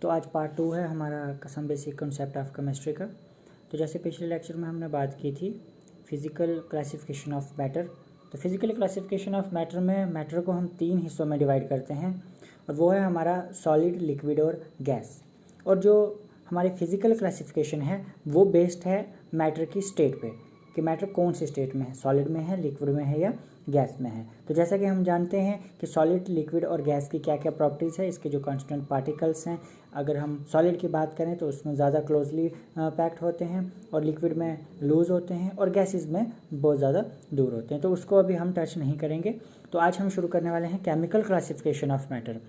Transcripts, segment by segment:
तो आज पार्ट 2 है हमारा some basic concept of chemistry का। तो जैसे पिछले लेक्चर में हमने बात की थी फिज़िकल क्लासिफिकेशन ऑफ मैटर। तो फिज़िकल क्लासिफिकेशन ऑफ मैटर में मैटर को हम 3 हिस्सों में डिवाइड करते हैं और वो है हमारा सॉलिड, लिक्विड और गैस। और जो हमारी फिज़िकल क्लासिफिकेशन है वो बेस्ड है मैटर की स्टेट पे कि मैटर कौन सी स्टेट में है, सॉलिड में है, लिक्विड में है या गैस में है। तो जैसा कि हम जानते हैं कि सॉलिड, लिक्विड और गैस की क्या क्या प्रॉपर्टीज़ है, इसके जो कांस्टेंट पार्टिकल्स हैं, अगर हम सॉलिड की बात करें तो उसमें ज़्यादा क्लोजली पैक्ड होते हैं और लिक्विड में लूज़ होते हैं और गैसेस में बहुत ज़्यादा दूर होते हैं। तो उसको अभी हम टच नहीं करेंगे। तो आज हम शुरू करने वाले हैं केमिकल क्लासिफिकेशन ऑफ मैटर।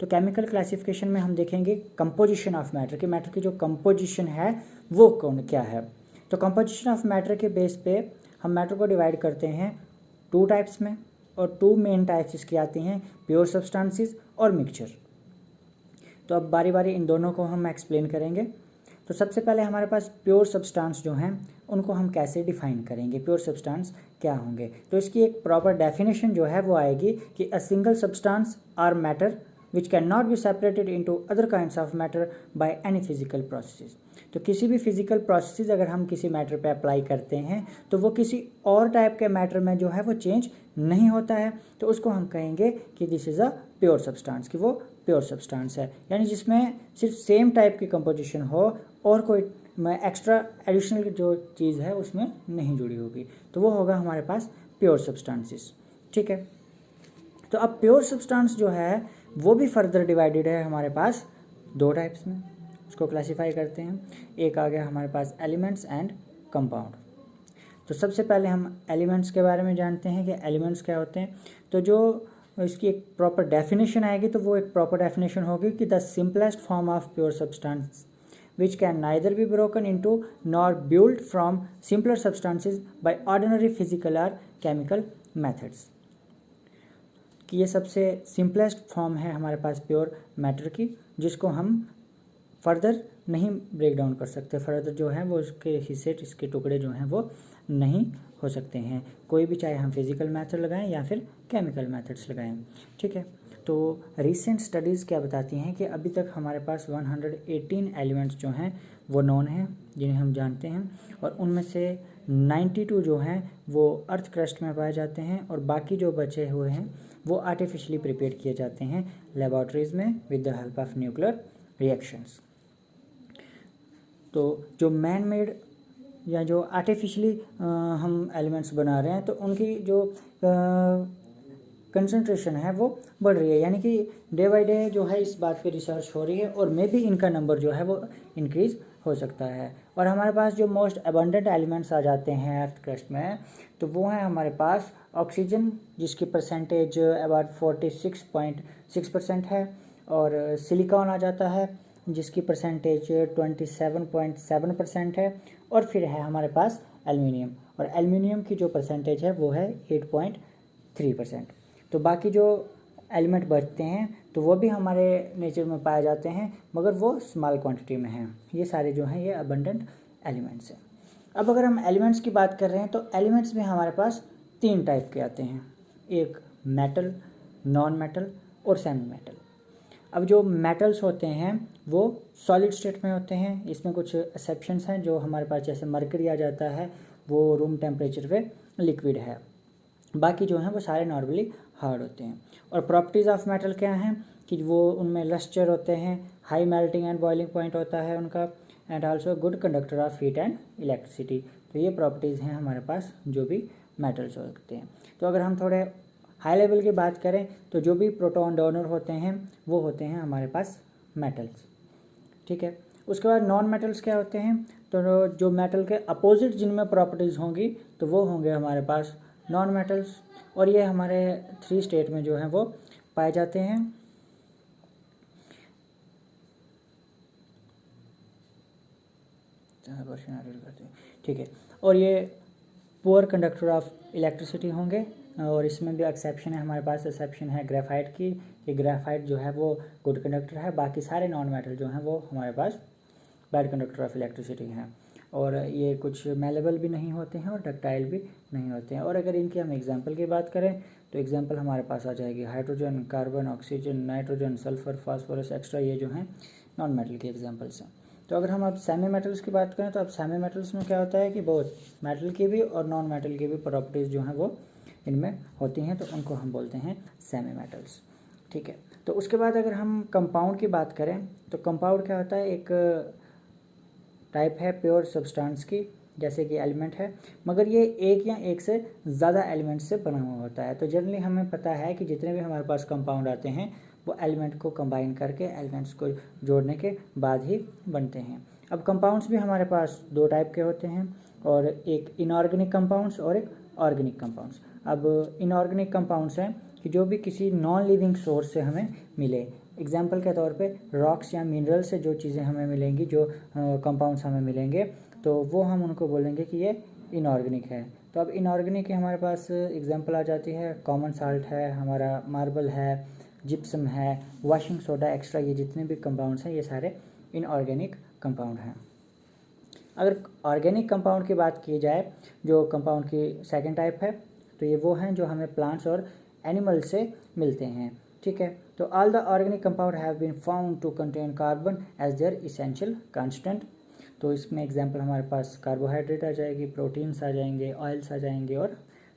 तो केमिकल क्लासिफिकेशन में हम देखेंगे कंपोजिशन ऑफ मैटर कि मैटर की जो कंपोजिशन है वो क्या है। तो कंपोजिशन ऑफ मैटर के बेस पे हम मैटर को डिवाइड करते हैं 2 टाइप्स में और 2 मेन टाइप्स इसकी आती हैं, प्योर सब्सटेंसेस और मिक्सचर। तो अब बारी बारी इन दोनों को हम एक्सप्लेन करेंगे। तो सबसे पहले हमारे पास प्योर सब्सटेंस जो हैं उनको हम कैसे डिफाइन करेंगे, प्योर सब्सटेंस क्या होंगे। तो इसकी एक प्रॉपर डेफिनेशन जो है वो आएगी कि a single substance or matter which cannot be separated into other kinds of matter by any physical processes। तो किसी भी फिजिकल प्रोसेसेस अगर हम किसी मैटर पे अप्लाई करते हैं तो वो किसी और टाइप के मैटर में जो है वो चेंज नहीं होता है। तो उसको हम कहेंगे कि this is a pure substance, कि वो प्योर सब्सटेंस है, यानी जिसमें सिर्फ सेम टाइप की कंपोजिशन हो और कोई एक्स्ट्रा एडिशनल जो चीज़ है उसमें नहीं जुड़ी होगी। तो वो होगा हमारे पास प्योर सब्सटेंसेस। ठीक है। तो अब प्योर सब्सटेंस जो है वो भी फर्दर डिवाइडेड है हमारे पास 2 टाइप्स में, उसको क्लासिफाई करते हैं। एक आ गया हमारे पास एलिमेंट्स एंड कंपाउंड। तो सबसे पहले हम एलिमेंट्स के बारे में जानते हैं कि एलिमेंट्स क्या होते हैं। तो जो इसकी एक प्रॉपर डेफिनेशन आएगी तो वो एक प्रॉपर डेफिनेशन होगी कि the simplest form of pure substance which can neither be broken into nor built from simpler substances by ordinary physical or chemical methods। कि ये सबसे सिंपलेस्ट फॉर्म है हमारे पास प्योर मैटर की, जिसको हम फर्दर नहीं ब्रेक डाउन कर सकते। फर्दर जो है वो उसके हिस्से, इसके टुकड़े जो हैं वो नहीं हो सकते हैं, कोई भी, चाहे हम फिजिकल मेथड लगाएं या फिर केमिकल मेथड्स लगाएं। ठीक है। तो रिसेंट स्टडीज़ क्या बताती हैं कि अभी तक हमारे पास 118 एलिमेंट्स जो हैं वो नॉन हैं, जिन्हें हम जानते हैं, और उनमें से 92 जो हैं वो अर्थ क्रस्ट में पाए जाते हैं और बाकी जो बचे हुए हैं वो आर्टिफिशियली प्रिपेयर किए जाते हैं लेबॉर्ट्रीज़ में with the help of nuclear reactions. तो जो मैन मेड या जो आर्टिफिशियली हम एलिमेंट्स बना रहे हैं तो उनकी जो कंसंट्रेशन है वो बढ़ रही है, यानी कि डे बाय डे जो है इस बात पे रिसर्च हो रही है और मे भी इनका नंबर जो है वो इंक्रीज़ हो सकता है। और हमारे पास जो मोस्ट अबंडेंट एलिमेंट्स आ जाते हैं अर्थ क्रस्ट में तो वो हैं हमारे पास ऑक्सीजन, जिसकी परसेंटेज अबाउट 46.6% है, और सिलिकॉन आ जाता है जिसकी परसेंटेज 27.7% है, और फिर है हमारे पास एल्युमिनियम, और एल्युमिनियम की जो परसेंटेज है वो है 8.3%। तो बाकी जो एलिमेंट बचते हैं तो वो भी हमारे नेचर में पाए जाते हैं मगर वो स्मॉल क्वांटिटी में हैं। ये सारे जो हैं ये अबंडेंट एलिमेंट्स हैं। अब अगर हम एलिमेंट्स की बात कर रहे हैं तो एलिमेंट्स भी हमारे पास 3 टाइप के आते हैं, एक मेटल, नॉन मेटल और सेमी मेटल। अब जो मेटल्स होते हैं वो सॉलिड स्टेट में होते हैं, इसमें कुछ एक्सेप्शंस हैं, जो हमारे पास जैसे मरकरी आ जाता है वो रूम टेम्परेचर पे लिक्विड है, बाकी जो हैं वो सारे नॉर्मली हार्ड होते हैं। और प्रॉपर्टीज़ ऑफ मेटल क्या हैं कि वो उनमें लस्टर होते हैं, high melting and boiling point होता है उनका, and also good conductor of heat and electricity. तो ये प्रॉपर्टीज़ हैं हमारे पास जो भी मेटल्स होते हैं। तो अगर हम थोड़े हाई लेवल की बात करें तो जो भी प्रोटॉन डोनर होते हैं वो होते हैं हमारे पास मेटल्स। ठीक है। उसके बाद नॉन मेटल्स क्या होते हैं, तो जो मेटल के अपोजिट जिनमें प्रॉपर्टीज़ होंगी तो वो होंगे हमारे पास नॉन मेटल्स, और ये हमारे 3 स्टेट में जो हैं वो पाए जाते हैं। ठीक है। और ये पुअर कंडक्टर ऑफ इलेक्ट्रिसिटी होंगे, और इसमें भी एक्सेप्शन है हमारे पास, एक्सेप्शन है ग्रेफाइट की, कि ग्रेफाइट जो है वो गुड कंडक्टर है, बाकी सारे नॉन मेटल जो हैं वो हमारे पास बैड कंडक्टर ऑफ इलेक्ट्रिसिटी हैं, और ये कुछ मेलेबल भी नहीं होते हैं और डक्टाइल भी नहीं होते हैं। और अगर इनकी हम एग्जांपल की बात करें तो एग्जांपल हमारे पास आ जाएगी hydrogen, carbon, oxygen, nitrogen, sulphur, phosphorus extra, ये जो हैं नॉन मेटल के एग्जांपल्स हैं। तो अगर हम अब सेमी मेटल्स की बात करें तो अब सेमी मेटल्स में क्या होता है कि बोथ मेटल की भी और नॉन मेटल की भी प्रॉपर्टीज़ जो हैं वो इनमें होती हैं, तो उनको हम बोलते हैं सेमी मेटल्स। ठीक है, तो उसके बाद अगर हम कंपाउंड की बात करें तो कंपाउंड क्या होता है, एक टाइप है प्योर सब्सटेंस की, जैसे कि एलिमेंट है, मगर ये एक या एक से ज़्यादा एलिमेंट से बना हुआ होता है। तो जनरली हमें पता है कि जितने भी हमारे पास कंपाउंड आते हैं वो एलिमेंट को कंबाइन करके, एलिमेंट्स को जोड़ने के बाद ही बनते हैं। अब कंपाउंड्स भी हमारे पास दो टाइप के होते हैं, और एक इनऑर्गेनिक कंपाउंड्स और एक ऑर्गेनिक कंपाउंड्स। अब इनऑर्गेनिक कंपाउंड्स हैं कि जो भी किसी नॉन लिविंग सोर्स से हमें मिले। एग्जाम्पल के तौर पे रॉक्स या मिनरल से जो चीज़ें हमें मिलेंगी, जो कंपाउंड्स हमें मिलेंगे, तो वो हम उनको बोलेंगे कि ये इनऑर्गेनिक है। तो अब इनऑर्गेनिक के हमारे पास एग्जाम्पल आ जाती है, कॉमन साल्ट है, हमारा मार्बल है, जिप्सम है, वॉशिंग सोडा, एक्स्ट्रा, ये जितने भी कंपाउंड्स हैं ये सारे इनऑर्गेनिक कंपाउंड हैं। अगर ऑर्गेनिक कंपाउंड की बात की जाए, जो कंपाउंड की सेकंड टाइप है, तो ये वो हैं जो हमें प्लांट्स और एनिमल से मिलते हैं। ठीक है, तो all the organic compound have been found to contain carbon as their essential constant. तो इसमें एग्जांपल हमारे पास कार्बोहाइड्रेट आ जाएगी, प्रोटीन्स आ जाएंगे, ऑयल्स आ जाएंगे और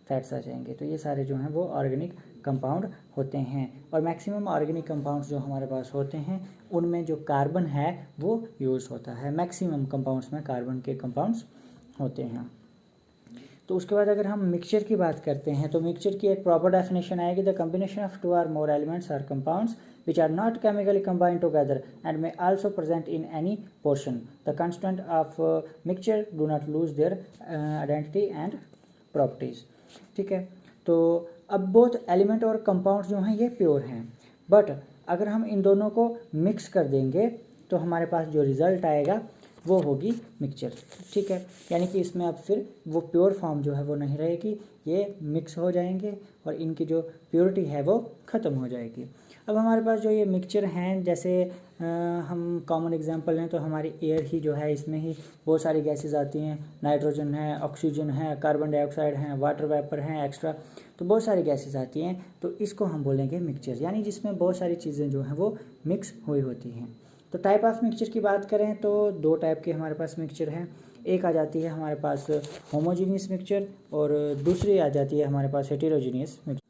फैट्स आ जाएंगे। तो ये सारे जो हैं वो ऑर्गेनिक कंपाउंड होते हैं। और मैक्सिमम ऑर्गेनिक कंपाउंड्स जो हमारे पास होते हैं उनमें जो कार्बन है वो यूज़ होता है। मैक्सिमम कंपाउंड्स में कार्बन के कंपाउंड्स होते हैं। तो उसके बाद अगर हम मिक्सचर की बात करते हैं तो मिक्सचर की एक प्रॉपर डेफिनेशन आएगी, the combination of two or more elements or compounds which are not chemically combined together and may also present in any portion. The constant of mixture do not lose their identity and properties. ठीक है, तो अब both element और compound जो हैं ये pure हैं, but अगर हम इन दोनों को मिक्स कर देंगे तो हमारे पास जो रिजल्ट आएगा वो होगी मिक्सचर। ठीक है, यानी कि इसमें अब फिर वो प्योर फॉर्म जो है वो नहीं रहेगी, ये मिक्स हो जाएंगे और इनकी जो प्योरिटी है वो ख़त्म हो जाएगी। अब हमारे पास जो ये मिक्सचर हैं, जैसे हम कॉमन एग्जांपल लें तो हमारी एयर ही जो है, इसमें ही बहुत सारी गैसेस आती हैं, नाइट्रोजन है, ऑक्सीजन है, कार्बन डाइऑक्साइड है, वाटर वेपर है, एक्स्ट्रा, तो बहुत सारी गैसेस आती हैं। तो इसको हम बोलेंगे मिक्सचर, यानी जिसमें बहुत सारी चीज़ें जो हैं वो मिक्स हुई होती हैं। तो टाइप ऑफ मिक्सचर की बात करें तो दो टाइप के हमारे पास मिक्सचर हैं। एक आ जाती है हमारे पास होमोजीनियस मिक्सचर और दूसरी आ जाती है हमारे पास हेटेरोजीनियस मिक्सचर।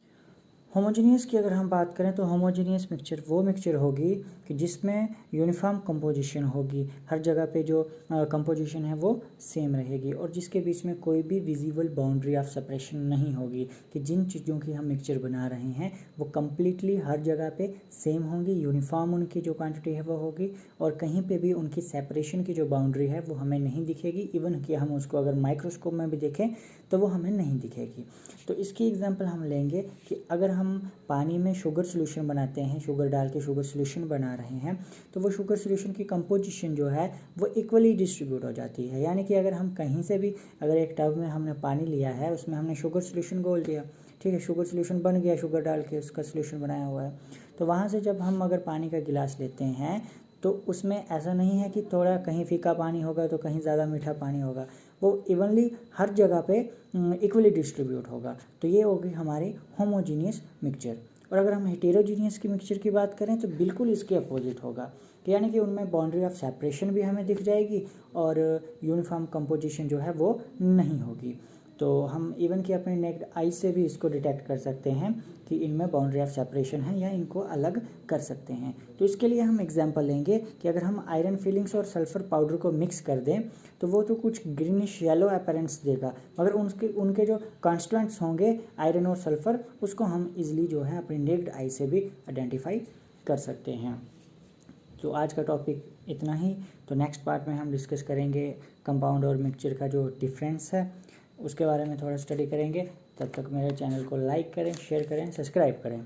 होमोजीनियस की अगर हम बात करें तो होमोजीनियस मिक्सचर वो मिक्सचर होगी कि जिसमें यूनिफॉर्म कंपोजिशन होगी, हर जगह पे जो कंपोजिशन है वो सेम रहेगी और जिसके बीच में कोई भी विजिबल बाउंड्री ऑफ सेपरेशन नहीं होगी, कि जिन चीज़ों की हम मिक्सचर बना रहे हैं वो कम्प्लीटली हर जगह पे सेम होंगी, यूनिफॉर्म उनकी जो क्वांटिटी है वो होगी और कहीं पे भी उनकी सेपरेशन की जो बाउंड्री है वो हमें नहीं दिखेगी। इवन कि हम उसको अगर माइक्रोस्कोप में भी देखें तो वो हमें नहीं दिखेगी। तो इसकी एग्जांपल हम लेंगे कि अगर हम पानी में शुगर सोल्यूशन बनाते हैं, शुगर डाल के शुगर सोल्यूशन बना रहे हैं, तो वो शुगर सोल्यूशन की कंपोजिशन जो है वो इक्वली डिस्ट्रीब्यूट हो जाती है। यानी कि अगर हम कहीं से भी, अगर एक टब में हमने पानी लिया है, उसमें हमने शुगर सोल्यूशन घोल दिया, ठीक है, शुगर सोल्यूशन बन गया, शुगर डाल के उसका सोल्यूशन बनाया हुआ है, तो वहाँ से जब हम अगर पानी का गिलास लेते हैं तो उसमें ऐसा नहीं है कि थोड़ा कहीं फीका पानी होगा तो कहीं ज़्यादा मीठा पानी होगा, वो इवनली हर जगह पे इक्वली डिस्ट्रीब्यूट होगा। तो ये होगी हमारी होमोजीनियस मिक्सचर। और अगर हम हेटेरोजीनियस की मिक्सचर की बात करें तो बिल्कुल इसके अपोजिट होगा, यानी कि उनमें बाउंड्री ऑफ सेपरेशन भी हमें दिख जाएगी और यूनिफॉर्म कंपोजिशन जो है वो नहीं होगी। तो हम इवन कि अपने नेक्ड आई से भी इसको डिटेक्ट कर सकते हैं कि इनमें बाउंड्री ऑफ सेपरेशन है या इनको अलग कर सकते हैं। तो इसके लिए हम एग्जांपल लेंगे कि अगर हम आयरन फिलिंग्स और सल्फर पाउडर को मिक्स कर दें तो वो तो कुछ ग्रीनिश येलो अपीयरेंस देगा, मगर उनके जो कॉन्स्टेंट्स होंगे आयरन और सल्फर, उसको हम इजीली जो है अपने नेक्ड आई से भी आइडेंटिफाई कर सकते हैं। तो आज का टॉपिक इतना ही। तो नेक्स्ट पार्ट में हम डिस्कस करेंगे कंपाउंड और मिक्सचर का जो डिफरेंस है उसके बारे में थोड़ा स्टडी करेंगे। तब तक मेरे चैनल को लाइक करें, शेयर करें, सब्सक्राइब करें।